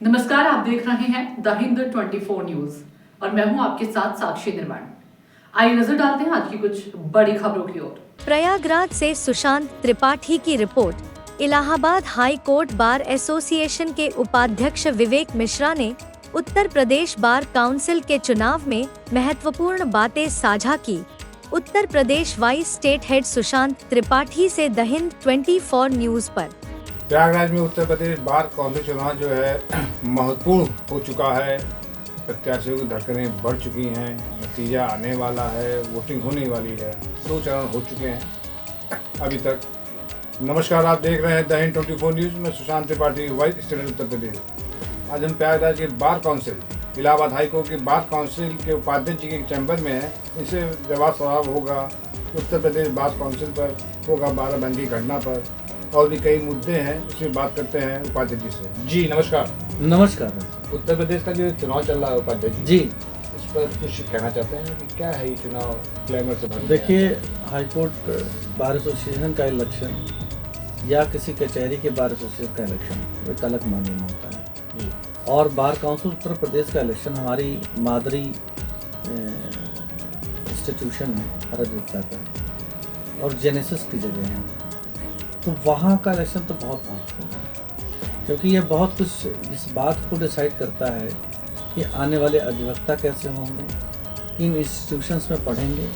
नमस्कार, आप देख रहे हैं द हिंद 24 न्यूज और मैं हूं आपके साथ साक्षी निर्माण। आइए नजर डालते हैं आज की कुछ बड़ी खबरों की ओर। प्रयागराज से सुशांत त्रिपाठी की report. Allahabad high court bar association के उपाध्यक्ष विवेक मिश्रा ने उत्तर प्रदेश बार काउंसिल के चुनाव में महत्वपूर्ण बातें साझा की। Uttar Pradesh vice state head Sushant Tripathi से द हिंद 24 न्यूज पर। प्रयागराज में उत्तर प्रदेश बार काउंसिल चुनाव जो है महत्वपूर्ण हो चुका है। प्रत्याशियों की धड़कनें बढ़ चुकी हैं, नतीजा आने वाला है, वोटिंग होने वाली है। 2 चरण हो चुके हैं अभी तक। नमस्कार, आप देख रहे हैं द हिंद 24 न्यूज़ में सुशांत त्रिपाठी, वाइस स्टेट उत्तर प्रदेश। आज हम प्रयागराज के bar council, Allahabad high court के बार काउंसिल के उपाध्यक्ष जी के चैम्बर में हैं। इनसे जवाब सवाब होगा उत्तर प्रदेश बार काउंसिल पर, होगा बाराबंकी घटना पर, और भी कई मुद्दे हैं। इसमें बात करते हैं उपाध्यक्ष जी से। जी नमस्कार। नमस्कार। उत्तर प्रदेश का जो चुनाव चल रहा है उपाध्यक्ष जी, इस पर कुछ कहना चाहते हैं कि क्या है ये चुनाव क्लेमर से भर? देखिए, हाईकोर्ट बार एसोसिएशन का इलेक्शन या किसी कचहरी के बार एसोसिएशन का इलेक्शन एक अलग मायने में होता है जी। और बार काउंसिल उत्तर प्रदेश का इलेक्शन हमारी मादरी इंस्टीट्यूशन है अराजकता का और जेनेसिस की जगह है, तो वहाँ का इलेक्शन तो बहुत महत्वपूर्ण है, क्योंकि ये बहुत कुछ इस बात को डिसाइड करता है कि आने वाले अधिवक्ता कैसे होंगे, किन इंस्टीट्यूशंस में पढ़ेंगे,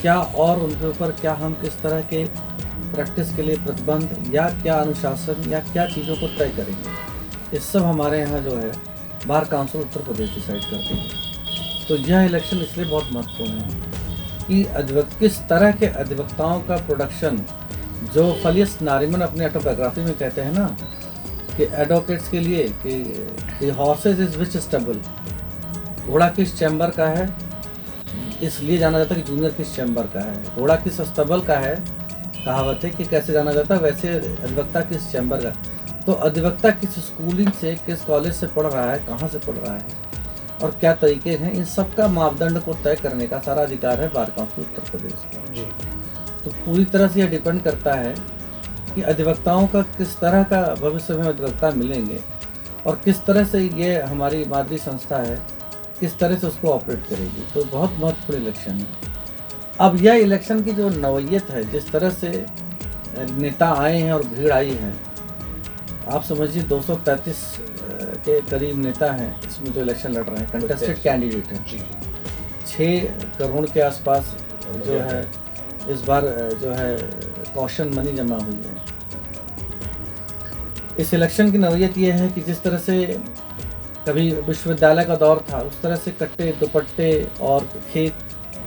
क्या और उनके ऊपर क्या हम किस तरह के प्रैक्टिस के लिए प्रतिबंध या क्या अनुशासन या क्या चीज़ों को तय करेंगे। ये सब हमारे यहाँ जो है bar council Uttar Pradesh decide करती है। तो यह इलेक्शन इसलिए बहुत महत्वपूर्ण है कि किस तरह के अधिवक्ताओं का प्रोडक्शन, जो फलियस नारिमन अपने ऑटोबायोग्राफी में कहते हैं ना कि एडवोकेट्स के लिए कि हॉर्सेस इज विच स्टेबल, घोड़ा किस चैम्बर का है इसलिए जाना जाता है कि जूनियर किस चैम्बर का है, घोड़ा किस स्टेबल का है कहावत है कि कैसे जाना जाता है, वैसे अधिवक्ता किस चैम्बर का। तो अधिवक्ता किस स्कूलिंग से, किस कॉलेज से पढ़ रहा है, कहाँ से पढ़ रहा है और क्या तरीके हैं, इन सब का मापदंड को तय करने का सारा अधिकार है बार काउंसिल उत्तर प्रदेश का। जी। तो पूरी तरह से यह डिपेंड करता है कि अधिवक्ताओं का किस तरह का भविष्य में अधिवक्ता मिलेंगे और किस तरह से ये हमारी मादरी संस्था है किस तरह से उसको ऑपरेट करेगी। तो बहुत महत्वपूर्ण इलेक्शन है। अब यह इलेक्शन की जो नौयत है, जिस तरह से नेता आए हैं और भीड़ आई है, आप समझिए 235 के करीब नेता हैं इसमें जो इलेक्शन लड़ रहे हैं, कंटेस्टेड कैंडिडेट हैं। जी। 6 करोड़ के आसपास जो है इस बार जो है कॉशन मनी जमा हुई है। इस इलेक्शन की नौयत यह है कि जिस तरह से कभी विश्वविद्यालय का दौर था, उस तरह से कट्टे दुपट्टे और खेत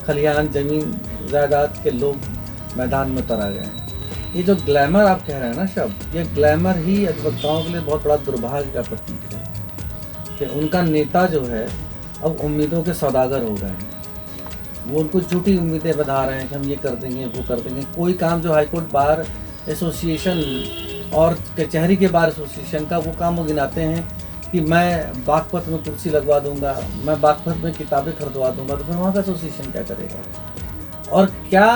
खलिहान जमीन जायदाद के लोग मैदान में उतर आ गए हैं। ये जो ग्लैमर आप कह रहे हैं ना शब्द, ये ग्लैमर ही अधिवक्ताओं के लिए बहुत बड़ा दुर्भाग्य का प्रतीक है कि उनका नेता जो है अब उम्मीदों के सौदागर हो गए हैं। वो उनको झूठी उम्मीदें बता रहे हैं कि हम ये कर देंगे, वो कर देंगे। कोई काम जो हाईकोर्ट बार एसोसिएशन और कचहरी के बार एसोसिएशन का, वो काम वो गिनाते हैं कि मैं बागपत में कुर्सी लगवा दूंगा, मैं बागपत में किताबें खरीदवा दूंगा, तो फिर वहाँ का एसोसिएशन क्या करेगा? और क्या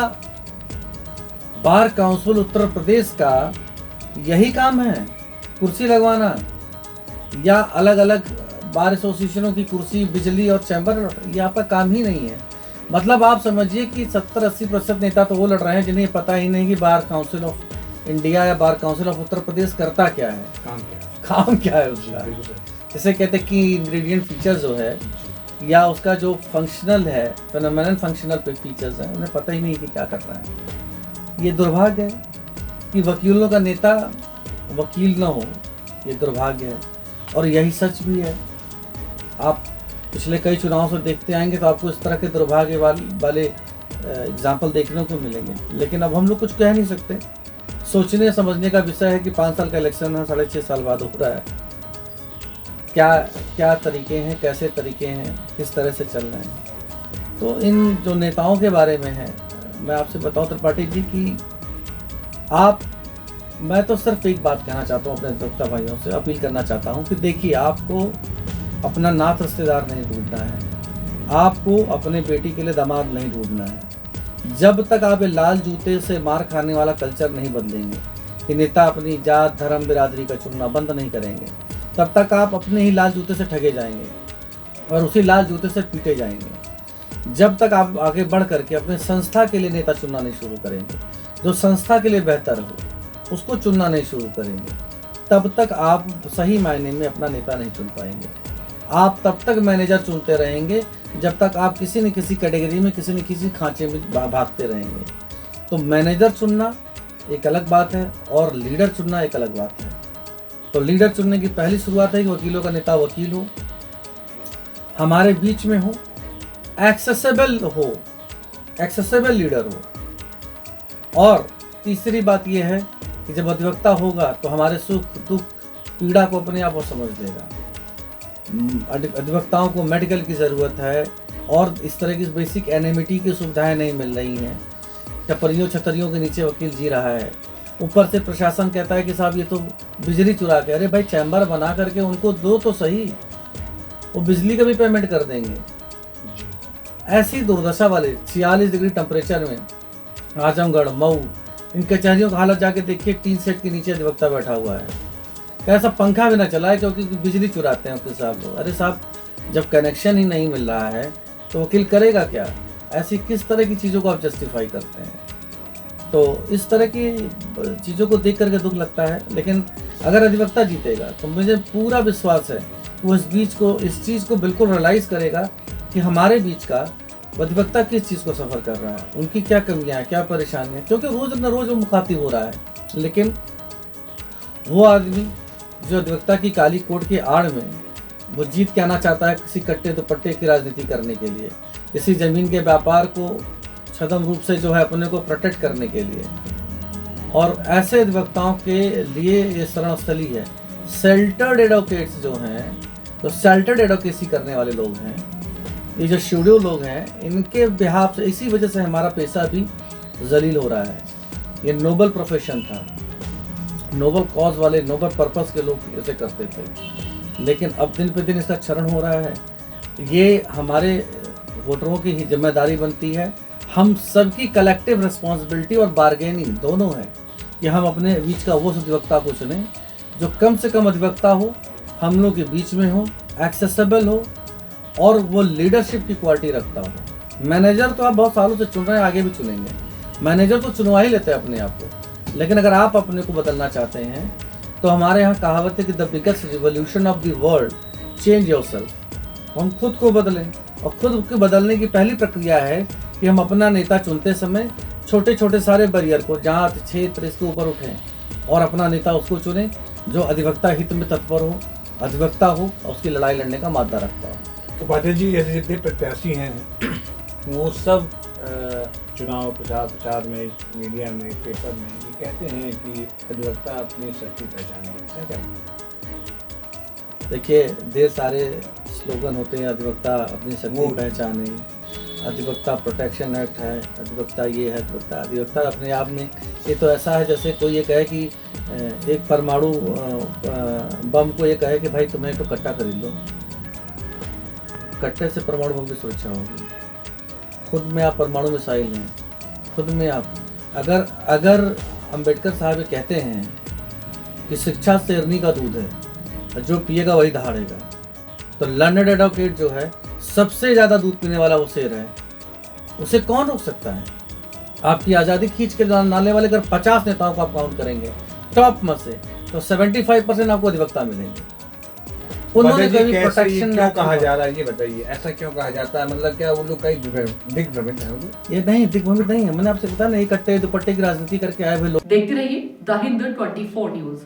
बार काउंसिल उत्तर प्रदेश का यही काम है, कुर्सी लगवाना, या अलग अलग बार एसोसिएशनों की कुर्सी, बिजली और चैम्बर, ये आपका काम ही नहीं है। मतलब आप समझिए कि 70-80% नेता तो वो लड़ रहे हैं जिन्हें पता ही नहीं कि बार काउंसिल ऑफ इंडिया या bar council of Uttar Pradesh करता क्या है, काम क्या है उसका। जैसे कहते हैं कि इंग्रेडिएंट फीचर्स जो है या उसका जो फंक्शनल है, फेनोमेनल फंक्शनल फीचर्स हैं, उन्हें पता ही नहीं कि क्या कर रहा है। ये दुर्भाग्य है कि वकीलों का नेता वकील न हो, ये दुर्भाग्य है। और यही सच भी है। आप पिछले कई चुनावों से देखते आएंगे तो आपको इस तरह के दुर्भाग्य वाले एग्जाम्पल देखने को मिलेंगे। लेकिन अब हम लोग कुछ कह नहीं सकते। सोचने समझने का विषय है कि 5 साल का इलेक्शन है, 6.5 साल बाद हो रहा है। क्या तरीके हैं, कैसे तरीके हैं, किस तरह से चल रहे हैं। तो इन जो नेताओं के बारे में है, मैं आपसे बताऊं त्रिपाठी जी कि मैं तो सिर्फ एक बात कहना चाहता हूँ अपने अधिवक्ता भाइयों से, अपील करना चाहता हूँ कि देखिए, आपको अपना नात रिश्तेदार नहीं ढूंढना है, आपको अपने बेटी के लिए दामाद नहीं ढूंढना है। जब तक आप लाल जूते से मार खाने वाला कल्चर नहीं बदलेंगे कि नेता अपनी जात धर्म बिरादरी का चुनना बंद नहीं करेंगे, तब तक आप अपने ही लाल जूते से ठगे जाएंगे और उसी लाल जूते से पीटे जाएंगे। जब तक आप आगे बढ़ करके अपने संस्था के लिए नेता चुनना नहीं शुरू करेंगे, जो संस्था के लिए बेहतर हो उसको चुनना नहीं शुरू करेंगे, तब तक आप सही मायने में अपना नेता नहीं चुन पाएंगे। आप तब तक मैनेजर चुनते रहेंगे जब तक आप किसी न किसी कैटेगरी में किसी न किसी खांचे में भागते रहेंगे। तो मैनेजर चुनना एक अलग बात है और लीडर चुनना एक अलग बात है। तो लीडर चुनने की पहली शुरुआत है कि वकीलों का नेता वकील हो, हमारे बीच में हो, एक्सेसिबल लीडर हो। और तीसरी बात यह है कि जब अधिवक्ता होगा तो हमारे सुख दुख पीड़ा को अपने आप वो समझ लेगा। अधिवक्ताओं को मेडिकल की ज़रूरत है और इस तरह की बेसिक एनिमिटी की सुविधाएं नहीं मिल रही हैं। टपरियों छतरियों के नीचे वकील जी रहा है, ऊपर से प्रशासन कहता है कि साहब ये तो बिजली चुरा के, अरे भाई चैम्बर बना करके उनको दो तो सही, वो बिजली का भी पेमेंट कर देंगे। ऐसी दुर्दशा वाले 46 डिग्री टेम्परेचर में आजमगढ़, मऊ, इन कचहरियों का हालत जाके देखिए। टीन सेट के नीचे अधिवक्ता बैठा हुआ है, ऐसा पंखा भी ना चला है क्योंकि बिजली चुराते हैं वकील साहब लोग। अरे साहब, जब कनेक्शन ही नहीं मिल रहा है तो वकील करेगा क्या? ऐसी किस तरह की चीज़ों को आप जस्टिफाई करते हैं? तो इस तरह की चीज़ों को देख करके दुख लगता है। लेकिन अगर अधिवक्ता जीतेगा तो मुझे पूरा विश्वास है वो इस चीज़ को बिल्कुल रियलाइज़ करेगा कि हमारे बीच का अधिवक्ता किस चीज़ को सफ़र कर रहा है, उनकी क्या कमियाँ हैं, क्या परेशानियाँ, क्योंकि रोज़ न रोज़ वो मुखातिब हो रहा है। लेकिन वो आदमी जो अधिवक्ता की काली कोट की आड़ में वो जीत के आना चाहता है किसी कट्टे दुपट्टे की राजनीति करने के लिए, किसी ज़मीन के व्यापार को छदम रूप से जो है अपने को प्रोटेक्ट करने के लिए, और ऐसे अधिवक्ताओं के लिए ये शरण स्थली है। शेल्टर्ड एडवोकेट्स जो हैं, तो शेल्टर्ड एडवोकेसी करने वाले लोग हैं, ये जो शेड्यूल लोग हैं, इनके बिहाफ से, इसी वजह से हमारा पेशा भी जलील हो रहा है। ये नोबल प्रोफेशन था, नोबल कॉज वाले, नोबल पर्पस के लोग ऐसे करते थे, लेकिन अब दिन पे दिन इसका क्षरण हो रहा है। ये हमारे वोटरों की ही जिम्मेदारी बनती है, हम सबकी कलेक्टिव रिस्पॉन्सिबिलिटी और बार्गेनिंग दोनों है कि हम अपने बीच का वो अधिवक्ता को चुनें जो कम से कम अधिवक्ता हो, हम लोग के बीच में हो, एक्सेसिबल हो और वो लीडरशिप की क्वालिटी रखता हो। मैनेजर तो आप बहुत सालों से चुन रहे हैं, आगे भी चुनेंगे। मैनेजर तो चुनवा ही लेते हैं अपने आप को, लेकिन अगर आप अपने को बदलना चाहते हैं तो हमारे यहाँ कहावत है कि the biggest revolution of the world change yourself. तो हम खुद को बदलें, और खुद को बदलने की पहली प्रक्रिया है कि हम अपना नेता चुनते समय छोटे छोटे सारे बैरियर को, जात क्षेत्र, इसके ऊपर उठें और अपना नेता उसको चुनें जो अधिवक्ता हित में तत्पर हो, अधिवक्ता हो और उसकी लड़ाई लड़ने का मादा रखता हो। उपाध्याय जी, जैसे जितने प्रत्याशी हैं वो सब चुनाव प्रचार में, मीडिया में, पेपर में ये कहते हैं कि अधिवक्ता अपनी शक्ति पहचाने। क्या देखिए, ढेर सारे स्लोगन होते हैं, अधिवक्ता अपनी शक्ति पहचाने, अधिवक्ता प्रोटेक्शन एक्ट है, अधिवक्ता ये है, अधिवक्ता अपने आप में ये तो ऐसा है जैसे कोई ये कहे कि एक परमाणु बम को ये कहे कि भाई तुम्हें तो कट्टा खरीद लो, कट्टे से परमाणु बम की सुरक्षा होगी। खुद में आप परमाणु मिसाइल हैं, खुद में आप अगर अंबेडकर साहब ये कहते हैं कि शिक्षा शेरनी का दूध है, जो पिएगा वही दहाड़ेगा, तो लर्नेड एडवोकेट जो है सबसे ज़्यादा दूध पीने वाला वो शेर है, उसे कौन रोक सकता है? आपकी आज़ादी खींच के नाले वाले अगर 50 नेताओं को आप काउंट करेंगे टॉप में से, तो 75% आपको अधिवक्ता मिलेंगे। उन्होंने कभी प्रोटेक्शन क्यों कहा जा रहा है, ये बताइए, ऐसा क्यों कहा जाता है? मतलब क्या वो लोग कई दिग्भ्रमित हैं? ये नहीं, दिग्भ्रमित नहीं है। मैंने आपसे बताया ना, कट्टे दुपट्टे की राजनीति करके आए हुए लोग। देखते रहिए द हिंद 24 न्यूज।